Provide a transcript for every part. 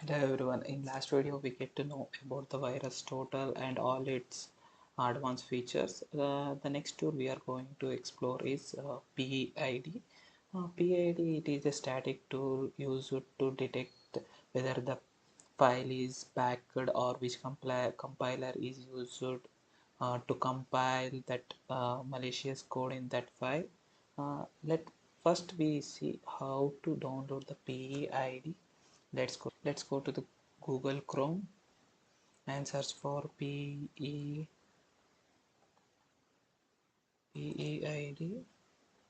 Hello everyone. In last video we get to know about the virus total and all its advanced features. The next tool we are going to explore is PEid. PEid, it is a static tool used to detect whether the file is packed or which compiler is used to compile that malicious code in that file. Let first we see how to download the PEid. Let's go to the Google Chrome and search for PEid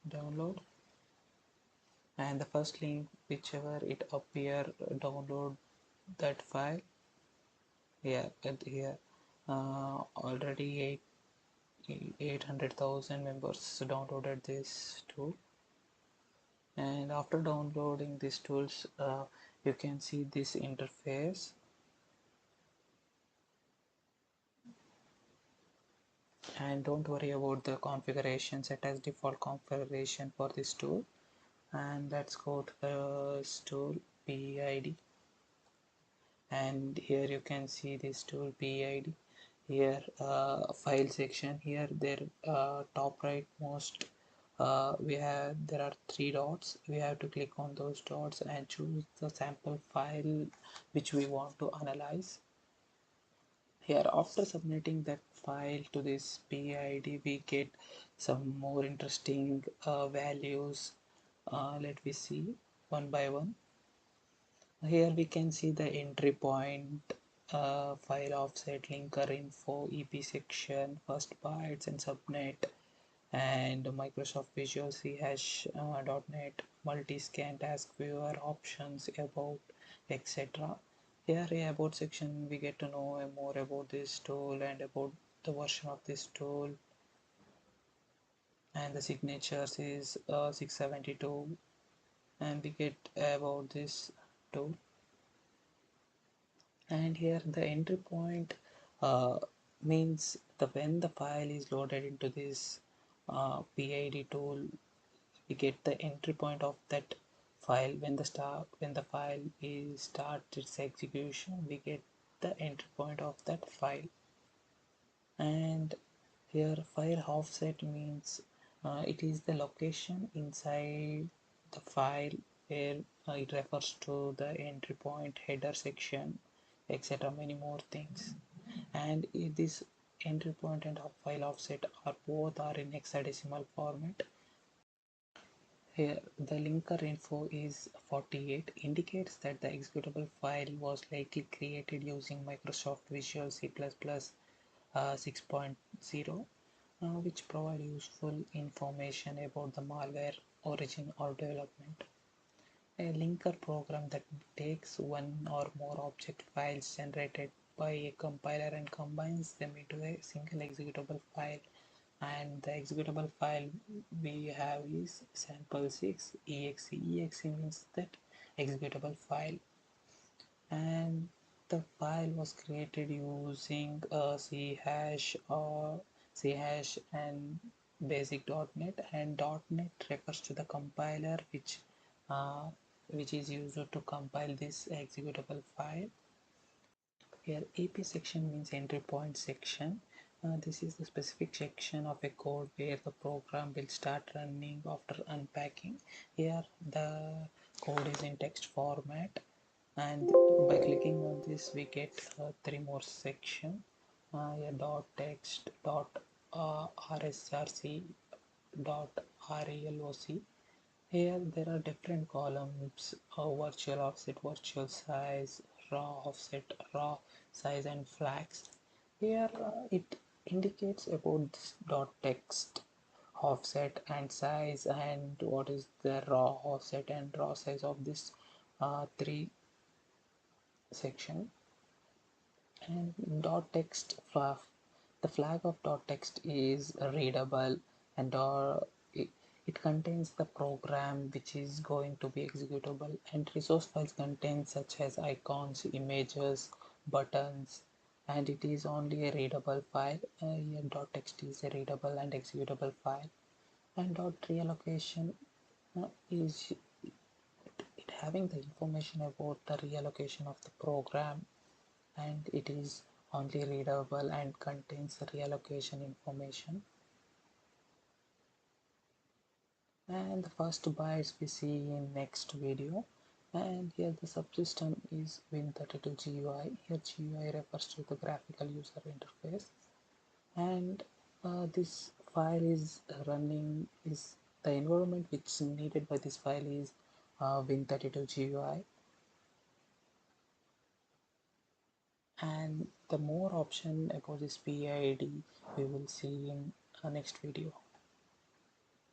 download, and the first link whichever it appear, download that file. Here already 800,000 members downloaded this tool. And after downloading these tools, you can see this interface. And don't worry about the configuration, set as default configuration for this tool. And let's go to the tool PEid, and here you can see this tool PEid. Here file section, here there top right most there are three dots. We have to click on those dots and choose the sample file which we want to analyze. Here after submitting that file to this PEid, we get some more interesting values. Let me see one by one. Here we can see the entry point, file offset, linker info, EP section, first bytes and subnet, and Microsoft Visual C hash .NET, multi-scan, task viewer, options, about, etc. Here in about section we get to know more about this tool and about the version of this tool, and the signatures is 672, and we get about this tool. And here the entry point means when the file is loaded into this PID tool, we get the entry point of that file. When the file is starts its execution, we get the entry point of that file. And here file offset means it is the location inside the file where it refers to the entry point, header section, etc. Many more things. And if this entry point and file offset are both are in hexadecimal format. Here the linker info is 48, indicates that the executable file was likely created using Microsoft Visual C++ 6.0, which provide useful information about the malware origin or development. A linker program that takes one or more object files generated by a compiler and combines them into a single executable file. And the executable file we have is sample6 exe. Exe means that executable file, and the file was created using C hash or C hash and basic.NET, and .NET refers to the compiler uh, which is used to compile this executable file. Here AP section means entry point section. This is the specific section of a code where the program will start running after unpacking. Here the code is in text format, and by clicking on this we get three more section. Here dot text, dot rsrc, dot reloc. Here there are different columns: virtual offset, virtual size, raw offset, raw size, and flags. Here it indicates about this dot text offset and size, and what is the raw offset and raw size of this three section. And dot text flag, the flag of dot text is readable, and it contains the program which is going to be executable, and resource files contain such as icons, images, buttons, and it is only a readable file. Here dot text is a readable and executable file. And dot reallocation is it having the information about the reallocation of the program, and it is only readable and contains the reallocation information. And the first bytes we see in next video. And here the subsystem is Win32 GUI. Here GUI refers to the graphical user interface, and this file is running is the environment which is needed by this file is Win32 GUI. And the more option about this PEid we will see in next video.